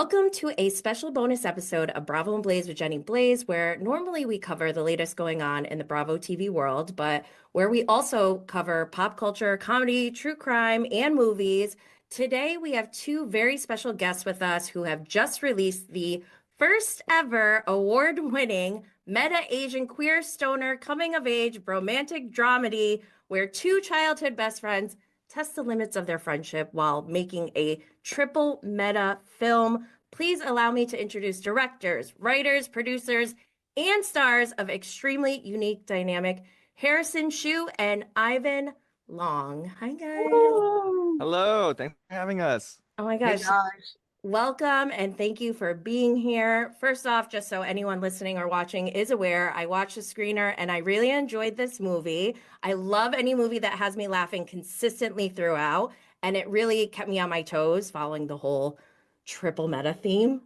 Welcome to a special bonus episode of Bravo and Blaze with Jenny Blaze, where normally we cover the latest going on in the Bravo TV world, but where we also cover pop culture, comedy, true crime, and movies. Today, we have two very special guests with us who have just released the first ever award-winning Meta Asian Queer Stoner Coming of Age Bromantic Dramedy, where two childhood best friends test the limits of their friendship while making a triple meta film. Please allow me to introduce directors, writers, producers, and stars of extremely unique dynamic, Harrison Shue and Ivan Long. Hi, guys. Woo! Hello, thanks for having us. Oh my Hey gosh. guys. Welcome and thank you for being here. First off, just so anyone listening or watching is aware, I watched the screener and I really enjoyed this movie. I love any movie that has me laughing consistently throughout, and it really kept me on my toes following the whole triple meta theme.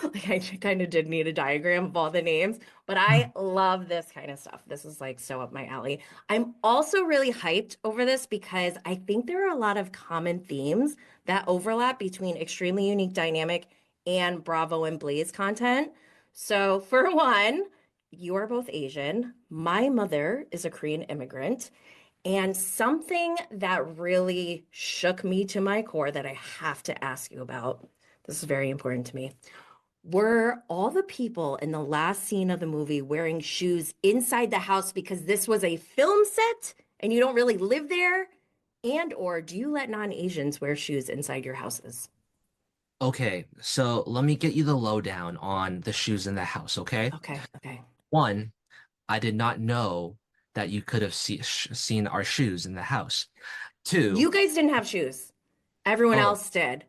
Like I kind of did need a diagram of all the names, but I love this kind of stuff. This is like so up my alley. I'm also really hyped over this because I think there are a lot of common themes that overlap between extremely unique dynamic and Bravo and Blaze content. So for one, you are both Asian. My mother is a Korean immigrant. And something that really shook me to my core that I have to ask you about. This is very important to me. Were all the people in the last scene of the movie wearing shoes inside the house because this was a film set and you don't really live there? And or do you let non-Asians wear shoes inside your houses? Okay, so let me get you the lowdown on the shoes in the house, okay? Okay, okay. One, I did not know that you could have seen our shoes in the house. Two, You guys didn't have shoes. Everyone oh, else did.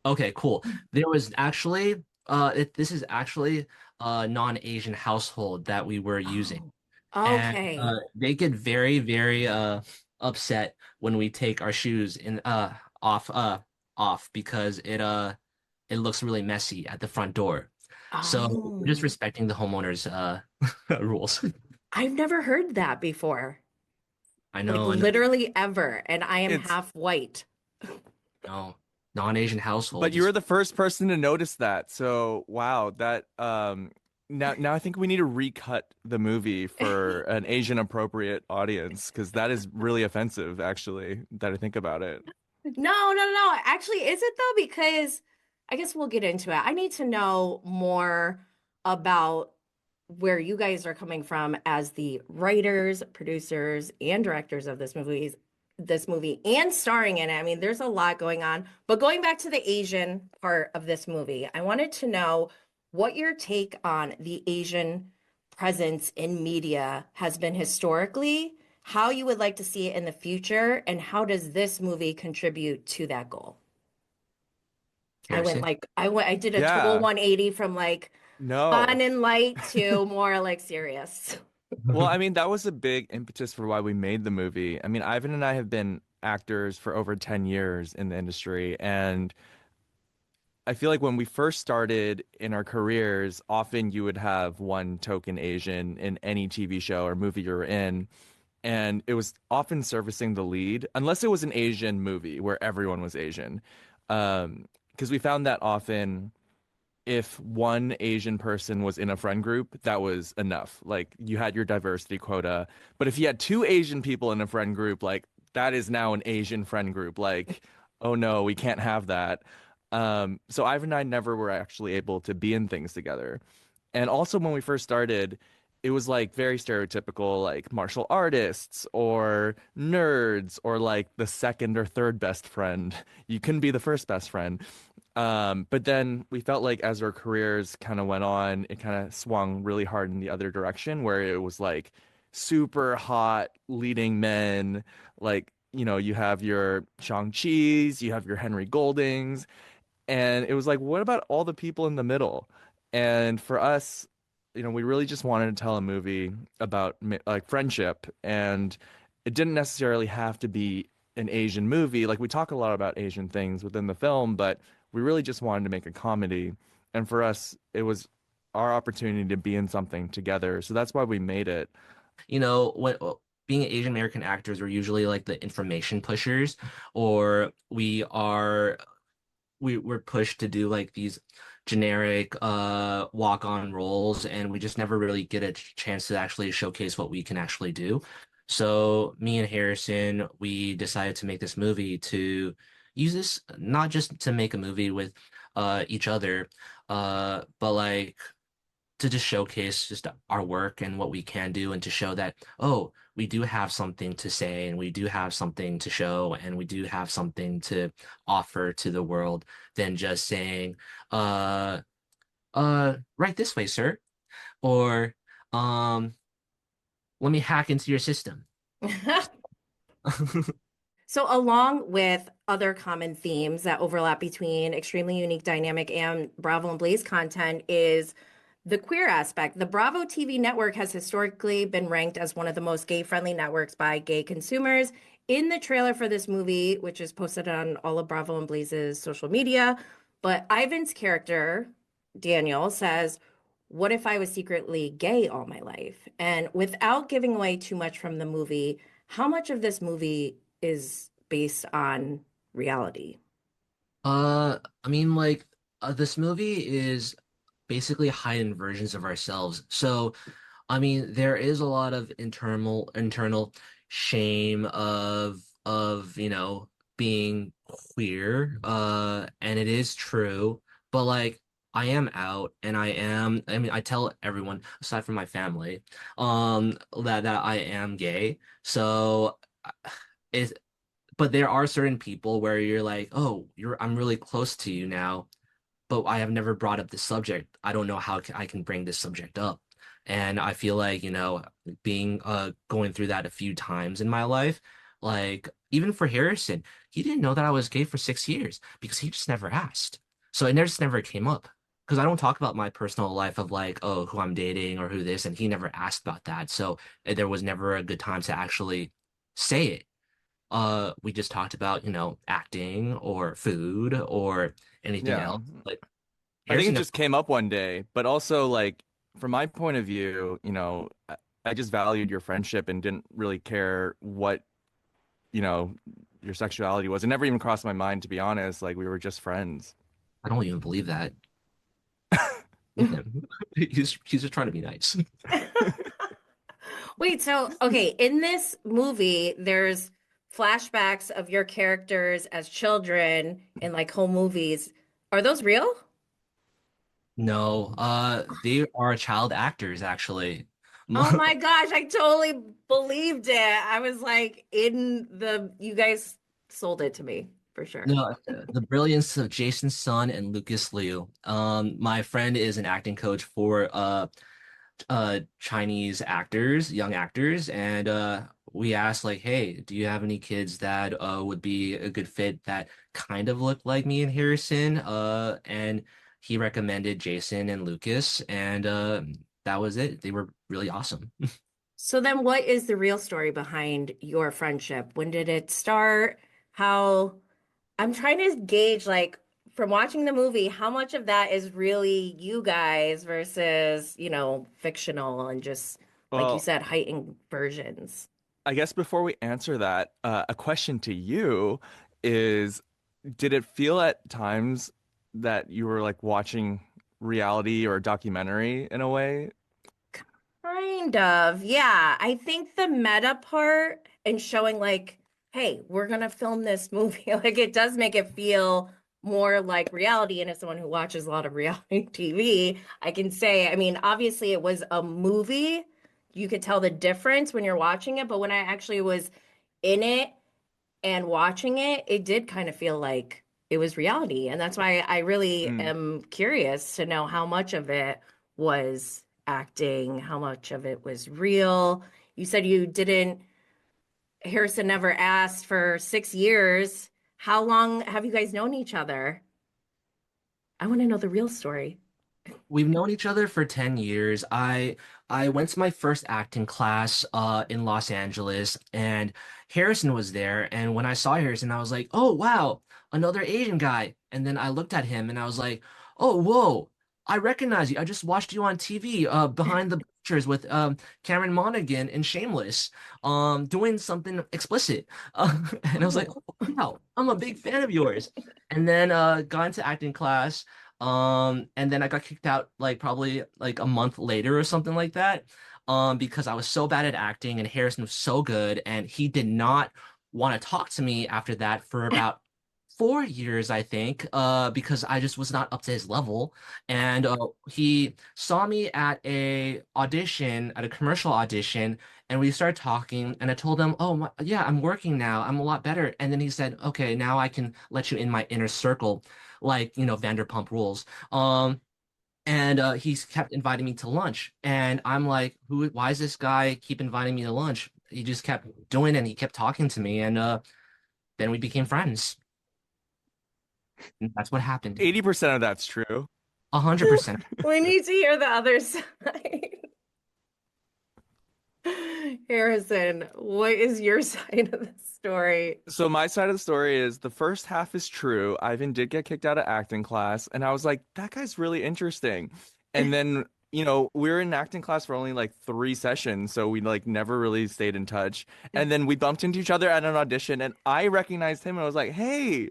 okay, cool. There was actually, this is actually a non-Asian household that we were using. Oh, And okay. they get very, very upset when we take our shoes off off because it looks really messy at the front door. So we're just Oh, respecting the homeowner's rules. I've never heard that before. I Like know, I know, literally ever. And I am It's half white. no. Non-Asian but household you is were the first person to notice that. So wow, that now I think we need to recut the movie for an Asian appropriate audience because that is really offensive actually, that I think about it. No, no, no. Actually, is it though? Because I guess we'll get into it. I need to know more about where you guys are coming from as the writers, producers, and directors of this movie and starring in it. I mean, there's a lot going on. But going back to the Asian part of this movie, I wanted to know what your take on the Asian presence in media has been historically, how you would like to see it in the future, and how does this movie contribute to that goal? Harrison. I did a total Yeah. 180 from like No. fun and light to more like serious. Well, I mean, that was a big impetus for why we made the movie. I mean, Ivan and I have been actors for over 10 years in the industry, and I feel like when we first started in our careers, often you would have one token Asian in any TV show or movie you were in. And it was often servicing the lead, unless it was an Asian movie where everyone was Asian. Because we found that often if one Asian person was in a friend group, that was enough. Like you had your diversity quota. But if you had two Asian people in a friend group, like that is now an Asian friend group. Like, oh no, we can't have that. So Ivan and I never were actually able to be in things together. And also when we first started, it was like very stereotypical, like martial artists or nerds or like the second or third best friend. You couldn't be the first best friend. But then we felt like as our careers kind of went on, it kind of swung really hard in the other direction where it was like super hot leading men. Like, you have your Shang-Chi's, you have your Henry Goldings, and it was like, what about all the people in the middle? And for us, we really just wanted to tell a movie about like friendship, and it didn't necessarily have to be an Asian movie. Like we talk a lot about Asian things within the film, but we really just wanted to make a comedy. And for us, it was our opportunity to be in something together. So that's why we made it. When being Asian American actors, we're usually like the information pushers, or we are we were pushed to do like these generic walk-on roles, and we just never really get a chance to actually showcase what we can actually do. So me and Harrison, we decided to make this movie to use this not just to make a movie with each other, but like to just showcase just our work and what we can do, and to show that, oh, we do have something to say, and we do have something to show, and we do have something to offer to the world than just saying, uh, right this way, sir, or um, let me hack into your system. So, along with other common themes that overlap between Extremely Unique Dynamic and Bravo and Blaze content is the queer aspect. The Bravo TV network has historically been ranked as one of the most gay-friendly networks by gay consumers. In the trailer for this movie, which is posted on all of Bravo and Blaze's social media, but Ivan's character, Daniel, says, "What if I was secretly gay all my life?" And without giving away too much from the movie, how much of this movie is based on reality? I mean, like, this movie is basically heightened versions of ourselves. So, I mean, there is a lot of internal shame of, being queer. And it is true. But like I am out, and I mean, I tell everyone aside from my family, that I am gay. So is but there are certain people where you're like, "Oh, I'm really close to you now, but I have never brought up this subject. I don't know how I can bring this subject up." And I feel like, being going through that a few times in my life, like even for Harrison, he didn't know that I was gay for 6 years because he just never asked. So it just never came up. Because I don't talk about my personal life of like, oh, who I'm dating or who this, and he never asked about that. So there was never a good time to actually say it. We just talked about, acting or food or anything Yeah. else. But I think Harrison it never. just came up one day, but also like from my point of view, I just valued your friendship and didn't really care what, you know, your sexuality was. It never even crossed my mind, to be honest. Like we were just friends. I don't even believe that with him. He's just trying to be nice. Wait, so okay, in this movie, there's flashbacks of your characters as children in like home movies. Are those real? No, they are child actors actually. Oh my gosh, I totally believed it. I was like, you guys sold it to me for sure. No, the brilliance of Jason Sun and Lucas Liu. My friend is an acting coach for Chinese actors, young actors, and we asked like, hey, do you have any kids that would be a good fit that kind of look like me and Harrison? And he recommended Jason and Lucas, and that was it. They were really awesome. So then what is the real story behind your friendship? When did it start? How I'm trying to gauge, like, from watching the movie, how much of that is really you guys versus, fictional and just, like you Well, said, heightened versions. I guess before we answer that, a question to you is, did it feel at times that you were like watching reality or a documentary in a way? Kind of. Yeah. I think the meta part and showing like, hey, we're gonna film this movie, like it does make it feel more like reality. And as someone who watches a lot of reality TV, I can say, I mean, obviously it was a movie. You could tell the difference when you're watching it, but when I actually was in it and watching it, it did kind of feel like it was reality. And that's why I really Mm. am curious to know how much of it was acting, how much of it was real. You said you didn't, Harrison never asked for 6 years. How long have you guys known each other? I want to know the real story. We've known each other for 10 years. I went to my first acting class in Los Angeles, and Harrison was there, and when I saw Harrison I was like, "Oh wow, another Asian guy." And then I looked at him and I was like, "Oh whoa. I recognize you. I just watched you on TV, behind the pictures with Cameron Monaghan in Shameless, doing something explicit. And I was like, Oh. oh, wow, I'm a big fan of yours. And then got into acting class. And then I got kicked out like probably like a month later or something like that. Because I was so bad at acting and Harrison was so good, and he did not want to talk to me after that for about 4 years, I think, because I just was not up to his level. And he saw me at a audition, at a commercial audition, and we started talking. And I told him, "Oh, yeah, I'm working now. I'm a lot better." And then he said, "Okay, now I can let you in my inner circle, like Vanderpump Rules." And he's kept inviting me to lunch, and I'm like, "Who? Why is this guy keep inviting me to lunch?" He just kept doing it, and he kept talking to me, and then we became friends. And that's what happened. 80% of that's true. 100%. We need to hear the other side. Harrison, what is your side of the story? So my side of the story is the first half is true. Ivan did get kicked out of acting class, and I was like, that guy's really interesting. And then, we were in acting class for only like 3 sessions, so we like never really stayed in touch. And then we bumped into each other at an audition, and I recognized him, and I was like, hey,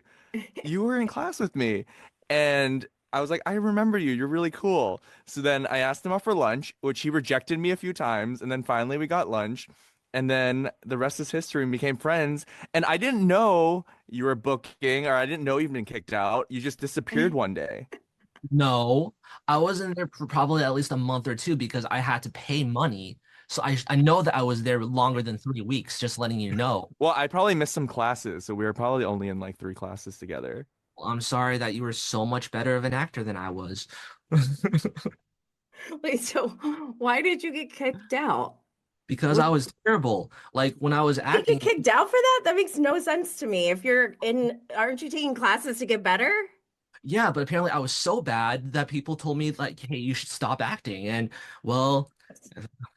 you were in class with me. And I was like, I remember you. You're really cool. So then I asked him out for lunch, which he rejected me a few times. And then finally we got lunch. And then the rest is history and became friends. And I didn't know you were booking, or I didn't know you've been kicked out. You just disappeared one day. No, I was in there for probably at least a month or two because I had to pay money. So I know that I was there longer than 3 weeks, just letting you know. Well, I probably missed some classes. So we were probably only in like 3 classes together. Well, I'm sorry that you were so much better of an actor than I was. Wait, so why did you get kicked out? Because I What, was terrible. Like when I was you get acting, kicked out for that? That makes no sense to me. If you're in, aren't you taking classes to get better? yeah, but apparently I was so bad that people told me like, "Hey, you should stop acting." And well,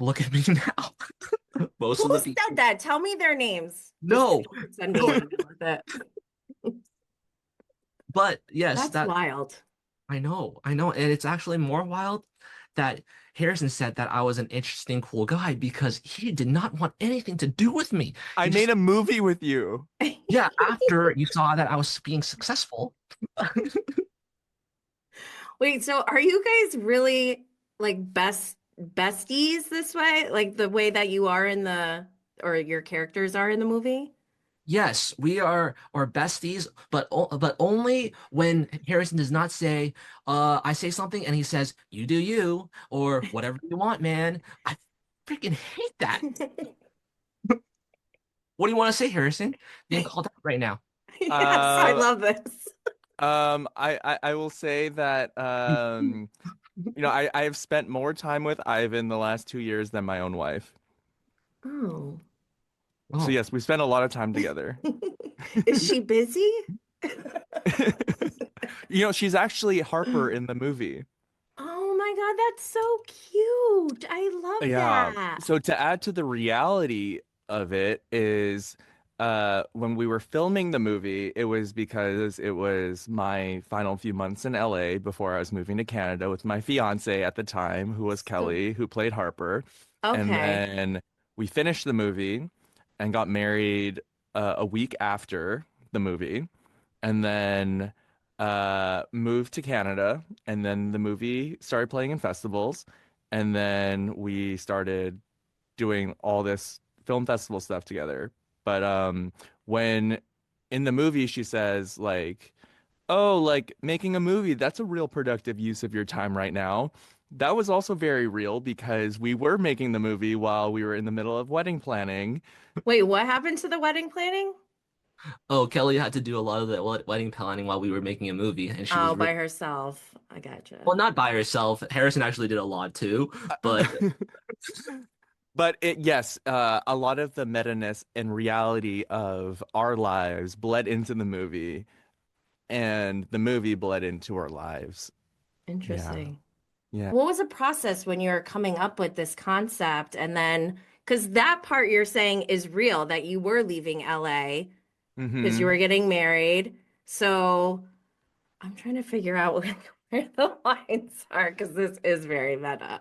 look at me now. Most Who of the said people. that? Tell me their names. Just No, kidding. Send me no. an email with it. But yes, That's that wild. I know, and it's actually more wild that Harrison said that I was an interesting, cool guy because he did not want anything to do with me. I He made just, a movie with you. yeah, after you saw that I was being successful. Wait, so are you guys really like besties this way? Like the way that you are in the, or your characters are in the movie? Yes, we are besties, but only when Harrison does not say, I say something and he says, "You do you," or whatever you want, man. I freaking hate that. What do you want to say, Harrison? Being called out right now. Yes, I Uh, love this. I will say that I have spent more time with Ivan the last 2 years than my own wife. Oh. So Oh, yes, we spent a lot of time together. Is she busy? She's actually Harper in the movie. Oh my God, that's so cute. I love Yeah. that. So to add to the reality of it is when we were filming the movie, it was because it was my final few months in LA before I was moving to Canada with my fiance at the time, who was So, Kelly, who played Harper. And okay. then we finished the movie and got married a week after the movie, and then moved to Canada, and then the movie started playing in festivals, and then we started doing all this film festival stuff together. But when in the movie she says like, "Oh, like making a movie, that's a real productive use of your time right now." That was also very real because we were making the movie while we were in the middle of wedding planning. Wait, what happened to the wedding planning? oh, Kelly had to do a lot of the wedding planning while we were making a movie, and she Oh, was by really, herself. I gotcha. well, not by herself. Harrison actually did a lot too, but But yes, a lot of the meta-ness and reality of our lives bled into the movie, and the movie bled into our lives. Yeah, Interesting. yeah. What was the process when you were coming up with this concept? And then, because that part you're saying is real, that you were leaving LA because you Hmm. were getting married. So I'm trying to figure out where the lines are, because this is very meta.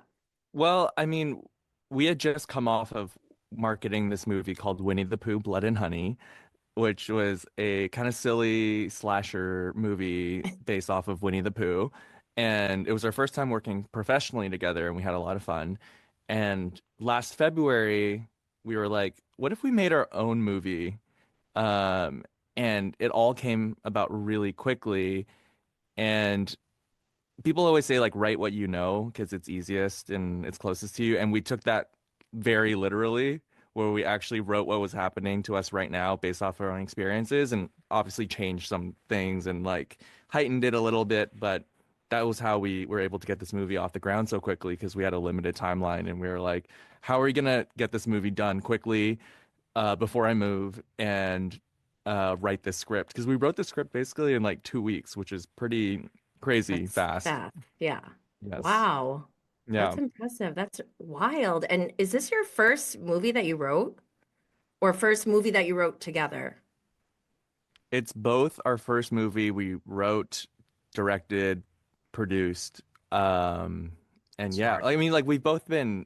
Well, I mean, we had just come off of marketing this movie called Winnie the Pooh, Blood and Honey, which was a kind of silly slasher movie based off of Winnie the Pooh. And it was our first time working professionally together, and we had a lot of fun. And last February, we were like, what if we made our own movie? Um, and it all came about really quickly. And people always say like write what you know because it's easiest and it's closest to you. And we took that very literally, where we actually wrote what was happening to us right now based off our own experiences and obviously changed some things and like heightened it a little bit. But that was how we were able to get this movie off the ground so quickly because we had a limited timeline and we were like, how are we gonna get this movie done quickly before I move and write this script? Because we wrote the script basically in like 2 weeks, which is pretty crazy That's fast. fast. Yeah. Yes. Wow. That's Yeah. impressive. That's wild. And is this your first movie that you wrote or first movie that you wrote together? It's both our first movie we wrote, directed, produced. Um, and yeah, Smart. I mean, like we've both been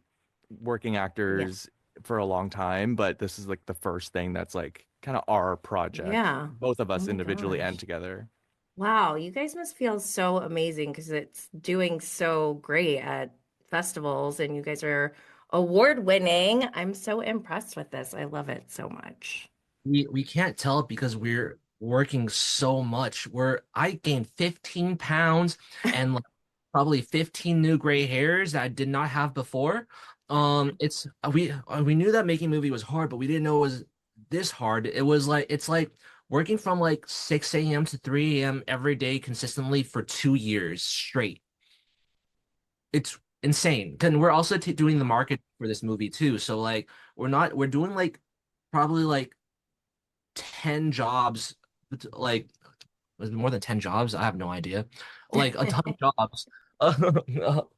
working Yeah. actors for a long time, but this is like the first thing that's like kind of our project, Yeah. both of Oh us my individually and gosh. together. Wow. You guys must feel so amazing because it's doing so great at festivals and you guys are award winning. I'm so impressed with this. I love it so much. We can't tell because we're working so much. I gained 15 pounds and like probably 15 new gray hairs that I did not have before. It's we knew that making a movie was hard, but we didn't know it was this hard. It was like it's like working from like 6 a.m. to 3 a.m. every day consistently for 2 years straight. It's insane. And we're also t doing the market for this movie too. So like we're doing like probably like 10 jobs, like was it more than 10 jobs? I have no idea. Like a ton of jobs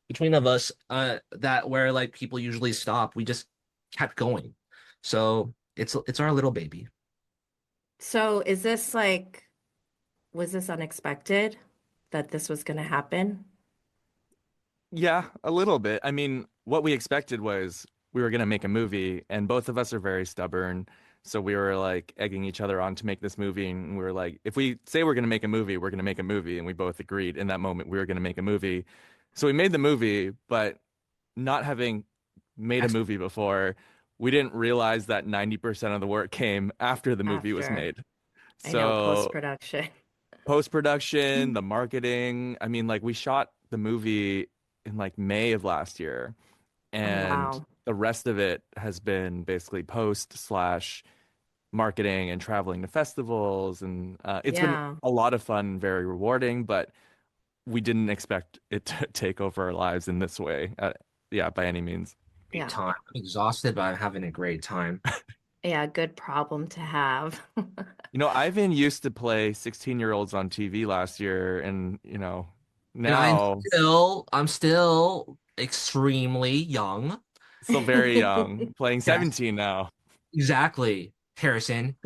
between of us that where like people usually stop. We just kept going. So it's our little baby. So is this like, was this unexpected that this was going to happen? Yeah, a little bit. I mean, what we expected was we were gonna make a movie, and both of us are very stubborn. So we were like egging each other on to make this movie, and we were like, if we say we're gonna make a movie, we're gonna make a movie, and we both agreed in that moment we were gonna make a movie. So we made the movie, but not having made a Ex- movie before, we didn't realize that 90% of the work came after the movie was After, made. I know, So post-production. post-production, the marketing, I mean, like we shot the movie in like May of last year, Oh, and wow. the rest of it has been basically post slash marketing and traveling to festivals, and it's been Yeah. a lot of fun, very rewarding, but we didn't expect it to take over our lives in this way. Yeah, by any means. Great Yeah. time. I'm exhausted, but I'm having a great time. Yeah, good problem to have. You know, Ivan used to play 16-year-olds on TV last year, and And I'm now I'm still extremely young. still very young, playing Yes, 17 now. exactly. Harrison,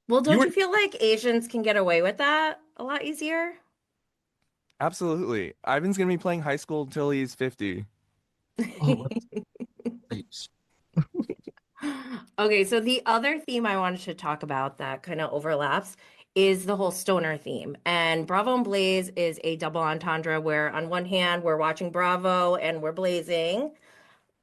Well, you don't were you feel like Asians can get away with that a lot easier? Absolutely. Ivan's gonna be playing high school until he's 50. oh, please. Okay, so the other theme I wanted to talk about that kind of overlaps is the whole stoner theme. And Bravo and Blaze is a double entendre where, on one hand, we're watching Bravo and we're blazing,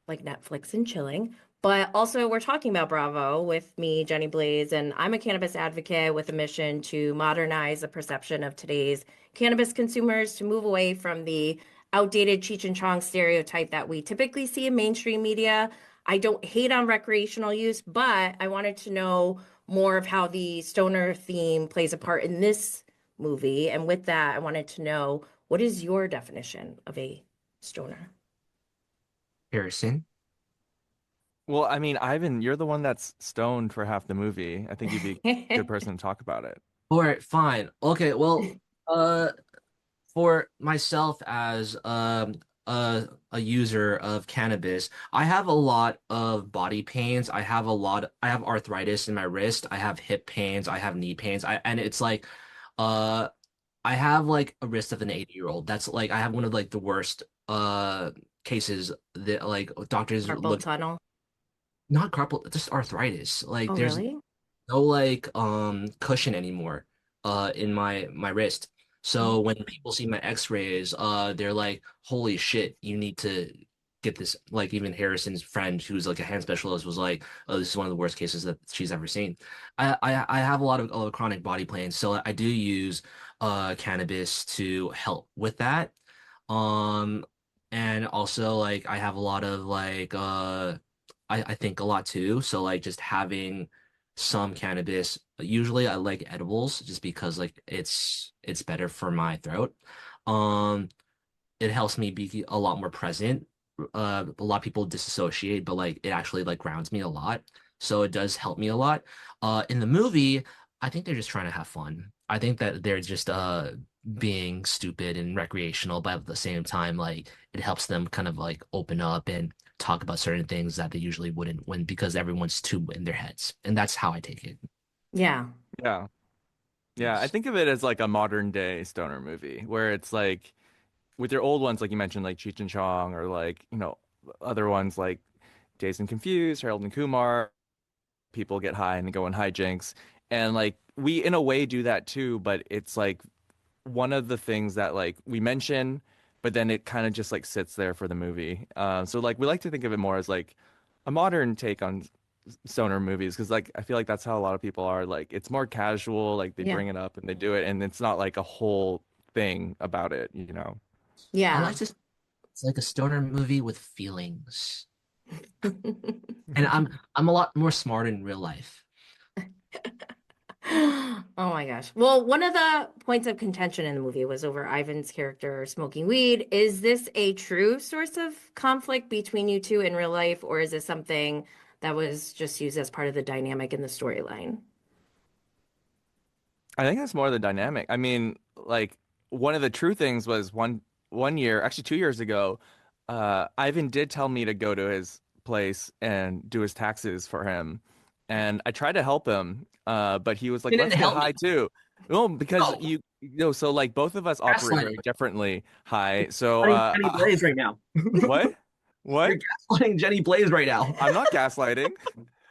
like Netflix and chilling. But also, we're talking about Bravo with me, Jenny Blaze, and I'm a cannabis advocate with a mission to modernize the perception of today's cannabis consumers to move away from the outdated Cheech and Chong stereotype that we typically see in mainstream media. I don't hate on recreational use, but I wanted to know more of how the stoner theme plays a part in this movie. And with that, I wanted to know what is your definition of a stoner? Harrison. Well, I mean, Ivan, you're the one that's stoned for half the movie. I think you'd be a good person to talk about it. All right, fine. Okay, well, uh, for myself as a user of cannabis, I have a lot of body pains. I have arthritis in my wrist. I have hip pains. I have knee pains. And it's like, uh, I have like a wrist of an 80-year-old. That's like I have one of like the worst cases that like doctors Carpal look tunnel. not carpal, just arthritis. Like Oh, there's really? no like cushion anymore in my wrist. So Oh, when people see my x-rays, they're like, holy shit, you need to get this. Like even Harrison's friend who's like a hand specialist was like, oh, this is one of the worst cases that she's ever seen. I have a lot of chronic body pain, so I do use cannabis to help with that. Um and also like I have a lot of like I think a lot too. So like just having some cannabis. Usually I like edibles just because like it's better for my throat. Um, it helps me be a lot more present. A lot of people disassociate, but like it actually like grounds me a lot. So it does help me a lot. In the movie, I think they're just trying to have fun. I think that they're just being stupid and recreational, but at the same time, like it helps them kind of like open up and talk about certain things that they usually wouldn't when because everyone's too in their heads. And that's how I take it. yeah. Yeah. Yeah, I think of it as like a modern day stoner movie where it's like with your old ones, like you mentioned, like Cheech and Chong, or like, other ones like Dazed and Confused, Harold and Kumar, people get high and go on hijinks. And like we in a way do that too, but it's like one of the things that like we mention, but then it kind of just like sits there for the movie. So like we like to think of it more as like a modern take on stoner movies because like I feel like that's how a lot of people are. Like it's more casual, like they Yeah. bring it up and they do it, and it's not like a whole thing about it. I Yeah. like to it's like a stoner movie with feelings. And I'm a lot more smart in real life. Oh my gosh. Well, one of the points of contention in the movie was over Ivan's character smoking weed. Is this a true source of conflict between you two in real life, or is this something that was just used as part of the dynamic in the storyline? I think that's more the dynamic. I mean, like one of the true things was one year, actually 2 years ago, Ivan did tell me to go to his place and do his taxes for him, and I tried to help him, but he was like, You didn't "Let's get help me. Oh, No, because no, so like both of us operate gaslighting. very differently high. So, Gaslighting Jenny Blaze right now. what? You're What? gaslighting Jenny Blaze right now. I'm not gaslighting.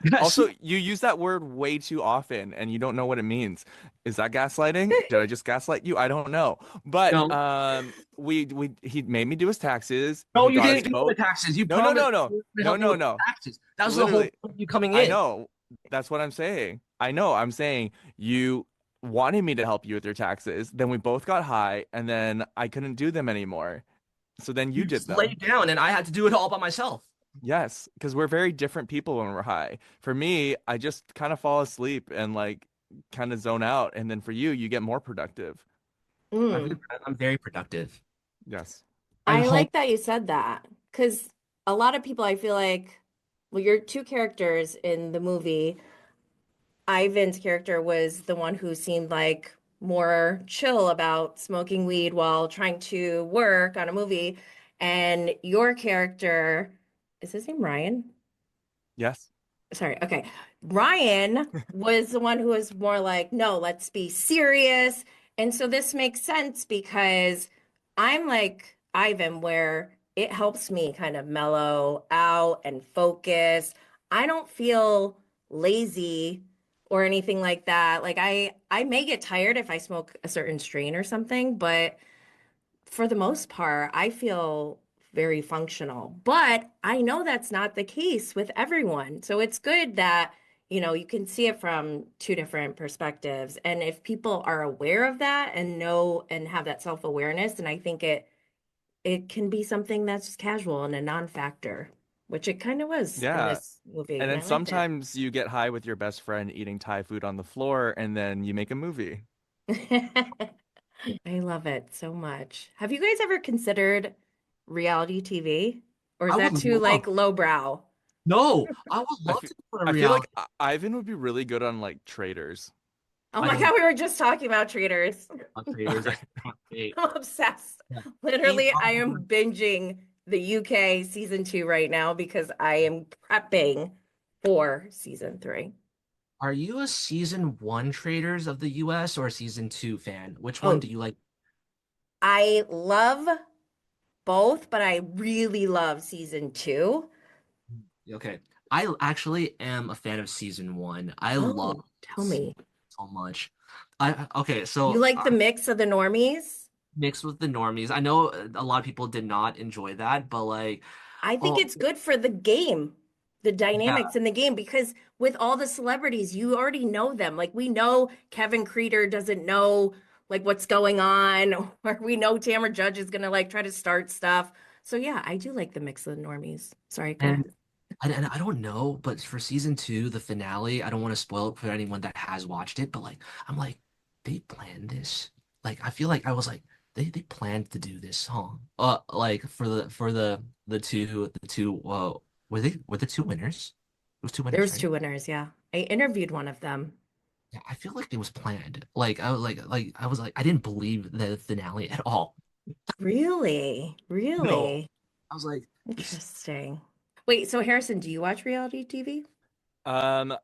Yes. Also, you use that word way too often and you don't know what it means. Is that gaslighting? Did I just gaslight you? I don't know. But No, we he made me do his taxes. no, He you got didn't us do the both. taxes. You No, no, promised no, no. you were going to No, help me no, with no. the taxes. That was the whole Literally, point of you coming I in. know. That's what I'm saying. I know. I'm saying you wanted me to help you with your taxes. Then we both got high and then I couldn't do them anymore. So then you You did just them. laid down, and I had to do it all by myself. Yes, because we're very different people when we're high. For me, I just kind of fall asleep and like kind of zone out. And then for you, you get more productive. Mm. I'm very productive. Yes. I'm I home. like that you said that because a lot of people, I feel like, well, your two characters in the movie, Ivan's character was the one who seemed like more chill about smoking weed while trying to work on a movie. And your character, is his name Ryan? Yes. Sorry. Okay. Ryan was the one who was more like, no, let's be serious. And so this makes sense because I'm like Ivan, where it helps me kind of mellow out and focus. I don't feel lazy or anything like that. Like I may get tired if I smoke a certain strain or something, but for the most part, I feel very functional. But I know that's not the case with everyone. So it's good that, you can see it from two different perspectives. And if people are aware of that and know and have that self-awareness, and I think it can be something that's just casual and a non-factor, which it kind of was in Yeah. this movie, And and then I liked it. sometimes you get high with your best friend eating Thai food on the floor, and then you make a movie. I love it so much. Have you guys ever considered reality TV? Or is I would that too love. like lowbrow? No, I would I love feel, to put a I feel like reality. Ivan would be really good on like traders. Oh I my don't God, we were just talking about traders. want traders. I can't wait. I'm obsessed. Yeah. Game Literally, I am over. binging the UK season 2 right now because I am prepping for season 3. Are you a season one traders of the US or a season two fan? Which one Oh, do you like? I love both, but I really love season two. Okay. I actually am a fan of season one. I love Oh, tell season me. so much. I okay, You so like the mix of the normies? mixed with the normies. I know a lot of people did not enjoy that, but like, I think oh it's good for the game, the yeah, dynamics in the game, because with all the celebrities, you already know them. Like we know Kevin Creeder doesn't know like what's going on, or we know Tamara Judge is gonna like try to start stuff. So yeah, I do like the mix of the normies. Sorry, go ahead. and and I don't know, but for season two, the finale, I don't want to spoil it for anyone that has watched it, but like, I'm like, they planned this. Like, I feel like I was like, they planned to do this song. Like for the two were the two winners? It was two There winners, was right? two winners, yeah. I interviewed one of them. Yeah, I feel like it was planned. I was like I didn't believe the finale at all. Really? No. Really? I was like, this Interesting. Wait, so Harrison, do you watch reality TV? Um,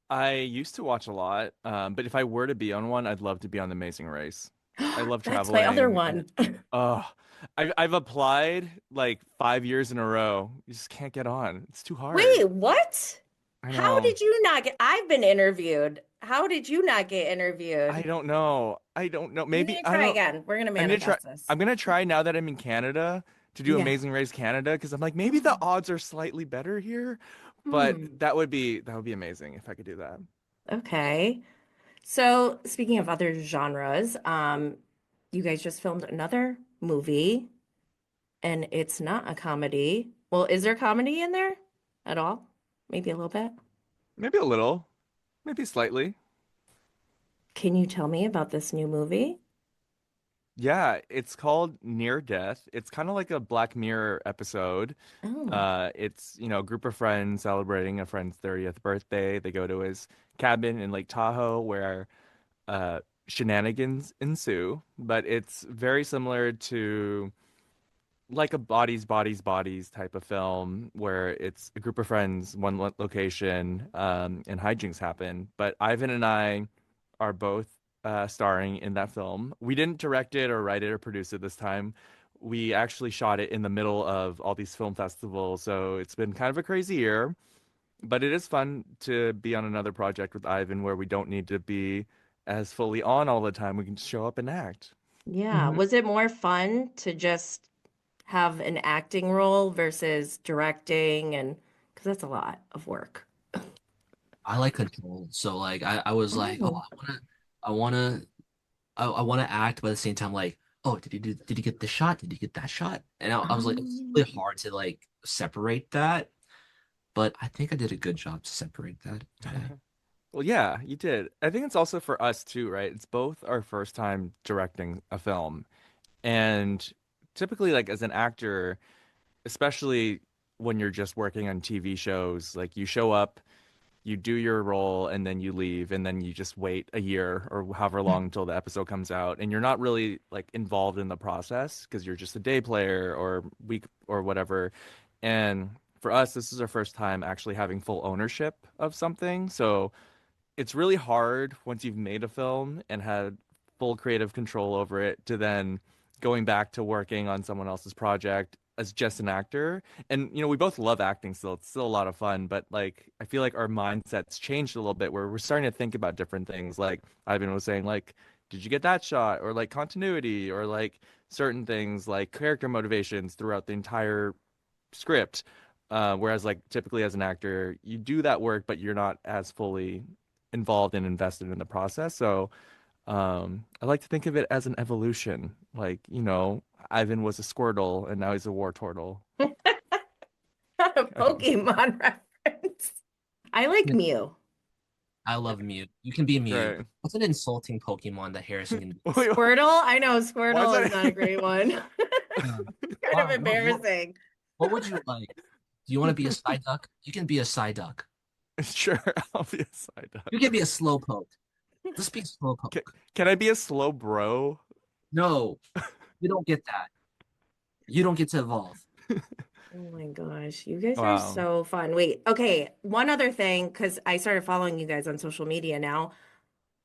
I used to watch a lot, but if I were to be on one, I'd love to be on The Amazing Race. I love That's my other traveling, and one. oh, I've applied like 5 years in a row. You just can't get on. It's too hard. Wait, what? I How know. did you not get? I've been interviewed. How did you not get I interviewed? don't know. I don't know. You Maybe need to I try don't. again. We're gonna I'm gonna try. manifest this. I'm gonna try now that I'm in Canada to do Yeah. Amazing Race Canada because I'm like maybe the odds are slightly better here, but Hmm. that would be amazing if I could do that. Okay. So speaking of other genres, you guys just filmed another movie, and it's not a comedy. Well, is there comedy in there at all? Maybe a little bit. Maybe a little, maybe slightly. Can you tell me about this new movie? Yeah, it's called Near Death. It's kind of like a Black Mirror episode. Oh. It's, a group of friends celebrating a friend's 30th birthday. They go to his cabin in Lake Tahoe where uh, shenanigans ensue, but it's very similar to like a bodies type of film where it's a group of friends, one location, and hijinks happen. But Ivan and I are both starring in that film. We didn't direct it or write it or produce it this time. We actually shot it in the middle of all these film festivals, so it's been kind of a crazy year. But it is fun to be on another project with Ivan where we don't need to be as fully on all the time. We can just show up and act. Yeah. Mhm. Was it more fun to just have an acting role versus directing and because that's a lot of work. I like control. So like I was like, oh, Oh. I wanna I wanna act, but at the same time, like, oh, did you get this shot? Did you get that shot? And I was like, it's Um, really hard to like separate that, but I think I did a good job to separate that today. Well, yeah, you did. I think it's also for us too, right? It's both our first time directing a film. And typically, like as an actor, especially when you're just working on TV shows, like you show up, you do your role, and then you leave, and then you just wait a year or however long until the episode comes out. And you're not really like involved in the process because you're just a day player or week or whatever. And for us, this is our first time actually having full ownership of something. So it's really hard once you've made a film and had full creative control over it to then going back to working on someone else's project as just an actor. And we both love acting still. It's still a lot of fun, but like I feel like our mindsets changed a little bit where we're starting to think about different things. Like Ivan was saying, like, did you get that shot? Or like continuity or like certain things like character motivations throughout the entire script. Whereas like typically as an actor, you do that work, but you're not as fully involved and invested in the process. So I like to think of it as an evolution. Like, Ivan was a Squirtle and now he's a War Turtle. not a Pokemon reference. I like Yeah, Mew. I love Mew. You can be Mew. Right. What's an insulting Pokemon that Harrison can be? Wait, Squirtle? I know why is Squirtle is not a great that? one. Yeah. Kind of Why? embarrassing. What would you like? Do you want to be a Psyduck? You can be a Psyduck. Sure, I'll be a side You can dog. be a Slowpoke. Let's be a Can, Slowpoke. can I be a slow bro? No, you don't get that. You don't get to evolve. Oh my gosh, you guys are Wow. so fun. Wait, okay, one other thing, because I started following you guys on social media now.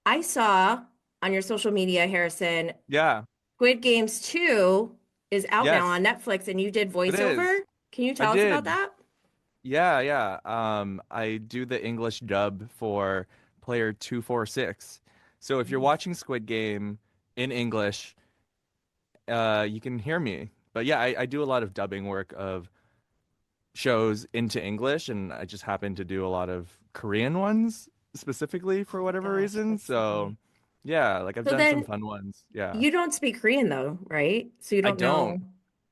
I saw on your social media, Harrison, Yeah. Squid Games 2 is out now Yes, on Netflix, and you did it is. voiceover. Can you I tell us about did. that? Yeah, yeah. I do the English dub for player 246. So if you're watching Squid Game in English, you can hear me. But yeah, I do a lot of dubbing work of shows into English, and I just happen to do a lot of Korean ones specifically Oh for my whatever gosh, reason. that's so So funny. yeah, like I've So done some then fun ones. Yeah. you don't speak Korean though, right? So you I don't know. don't.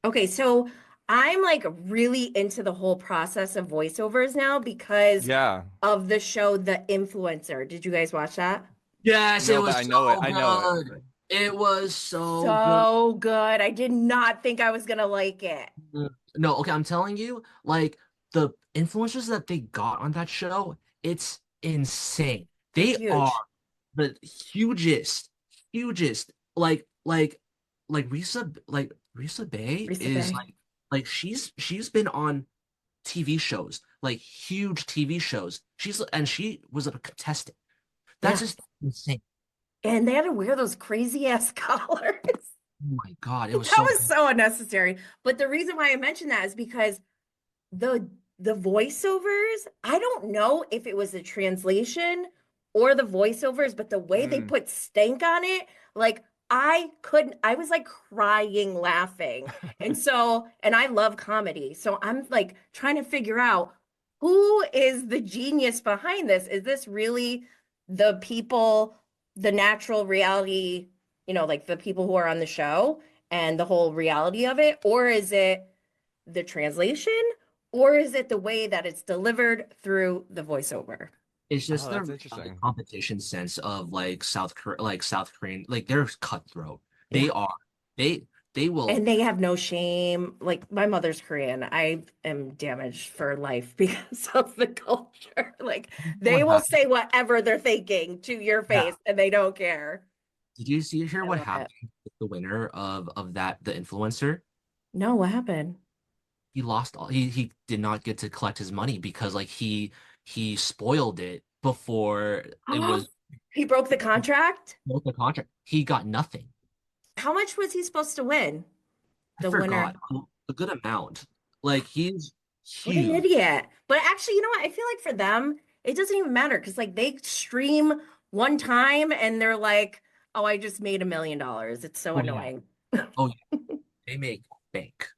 Okay, so I'm like really into the whole process of voiceovers now because Yeah. of the show The Influencer. Did you guys watch that? Yes, it No, but was I know it. so I know it. good. It was so good. So good. I did not think I was gonna like it. No, okay, I'm telling you, like the influencers that they got on that show, it's insane. They're They are huge. the hugest. Like Risa Bay Risa is Bay. like she's been on TV shows, like huge TV shows. She was a contestant. That's Yeah. just insane. And they had to wear those crazy ass collars. Oh my God, it was That so was so unnecessary. But the reason why I mentioned that is because the the voiceovers, I don't know if it was the translation or the voiceovers, but the way they Mm. put stank on it, like I was like crying laughing. And I love comedy. So I'm like trying to figure out who is the genius behind this? Is this really the people, the natural reality, like the people who are on the show and the whole reality of it? Or is it the translation? Or is it the way that it's delivered through the voiceover? It's Oh, just that's the interesting. competition sense of like South Korean, like they're cutthroat. They Yeah. are. They they will. And they have no shame. Like my mother's Korean. I am damaged for life because of the culture. Like What they will happened? say whatever they're thinking to your Yeah. face and they don't care. Did you hear I what love it. happened with the winner of that the influencer? No, what happened? He lost all. He did not get to collect his money because like he spoiled it before it was He broke the contract? both the contract. He got nothing. How much was he supposed to win? I The winner. forgot a good amount. Like he's What an huge. idiot. But actually, you know what? I feel like for them, it doesn't even matter because like they stream one time and they're like, oh, I just made $1 million. It's so Oh yeah. annoying. Oh yeah. They make bank.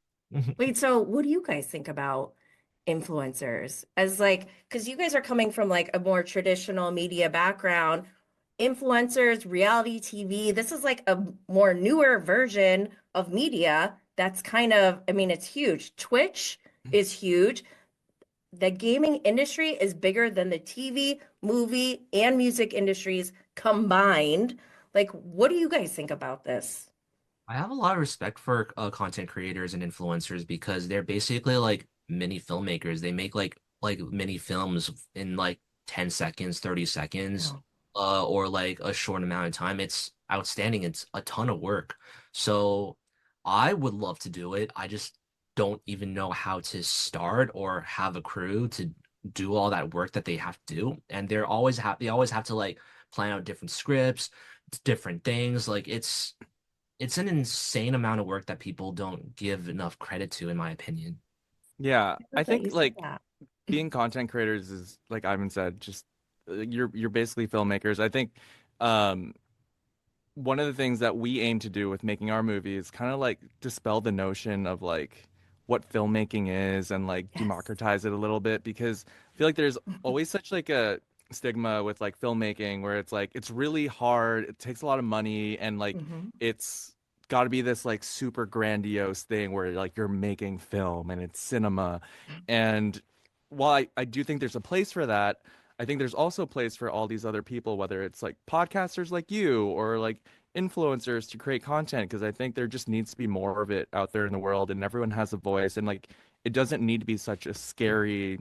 Wait, so what do you guys think about influencers? As like, because you guys are coming from like a more traditional media background, influencers, reality TV, this is like a more newer version of media that's kind of, I mean, it's huge. Twitch is huge. The gaming industry is bigger than the TV, movie, and music industries combined. Like, what do you guys think about this? I have a lot of respect for content creators and influencers because they're basically like mini filmmakers. They make like mini films in like 10 seconds, 30 seconds, Oh, or like a short amount of time. It's outstanding. It's a ton of work. So I would love to do it. I just don't even know how to start or have a crew to do all that work that they have to do. And they always have to like plan out different scripts, different things. Like it's an insane amount of work that people don't give enough credit to, in my opinion. Yeah, I I love that you think said like that. being content creators is like Ivan said, just you're basically filmmakers. I think um one of the things that we aim to do with making our movie is kind of like dispel the notion of like what filmmaking is and like Yes. democratize it a little bit because I feel like there's always such like a stigma with like filmmaking where it's like it's really hard, it takes a lot of money and like Hmm. it's got to be this like super grandiose thing where like you're making film and it's cinema. And while I do think there's a place for that, I think there's also a place for all these other people, whether it's like podcasters like you or like influencers to create content, because I think there just needs to be more of it out there in the world and everyone has a voice. And like, it doesn't need to be such a scary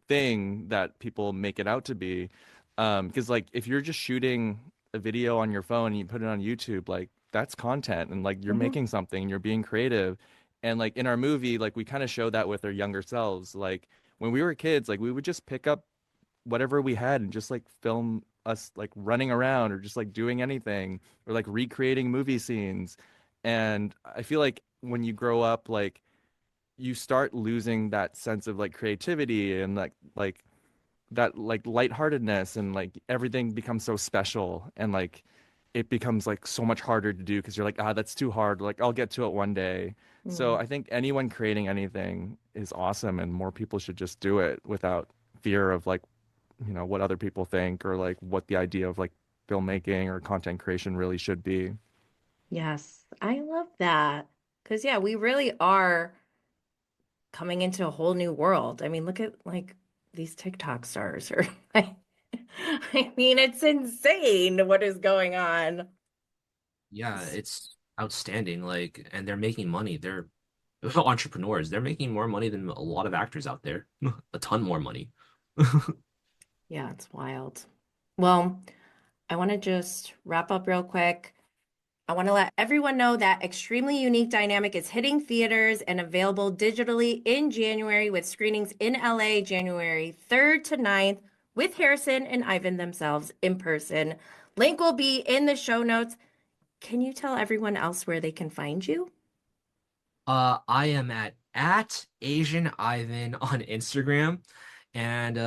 thing that people make it out to be. Because like, if you're just shooting a video on your phone and you put it on YouTube, like, that's content and like you're Hmm. making something, you're being creative. And like in our movie, like we kind of show that with our younger selves. Like, when we were kids, like we would just pick up whatever we had and just like film us like running around or just like doing anything or like recreating movie scenes. And I feel like when you grow up, like you start losing that sense of like creativity and like that like lightheartedness, and like everything becomes so special, and like it becomes like so much harder to do because you're like, that's too hard. Like I'll get to it one day. So Mm. I think anyone creating anything is awesome, and more people should just do it without fear of like, what other people think, or like what the idea of like filmmaking or content creation really should be. Yes, I love that. Because, yeah, we really are coming into a whole new world. I mean, look at like these TikTok stars, or I mean, it's insane what is going on. Yeah, it's outstanding. Like, and they're making money. They're entrepreneurs. They're making more money than a lot of actors out there. A ton more money. Yeah, it's wild. Well, I want to just wrap up real quick. I want to let everyone know that Extremely Unique Dynamic is hitting theaters and available digitally in January, with screenings in LA January 3rd to 9th with Harrison and Ivan themselves in person. Link will be in the show notes. Can you tell everyone else where they can find you? I am at Asian Ivan on Instagram, and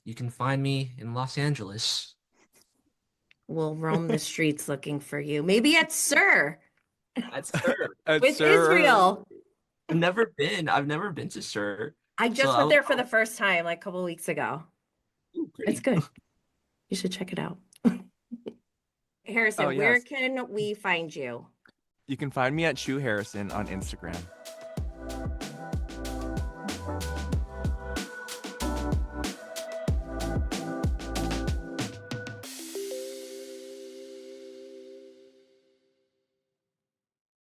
you can find me in Los Angeles. We'll roam the streets looking for you. Maybe at Sir That's Sir. At with Sir. Israel. I've never been. I've never been to Sir. I So just went there for the first time like a couple weeks ago. Ooh, It's pretty. good. You should check it out. Oh Harrison, where yes, can we find you? you can find me at Shu Harrison on Instagram.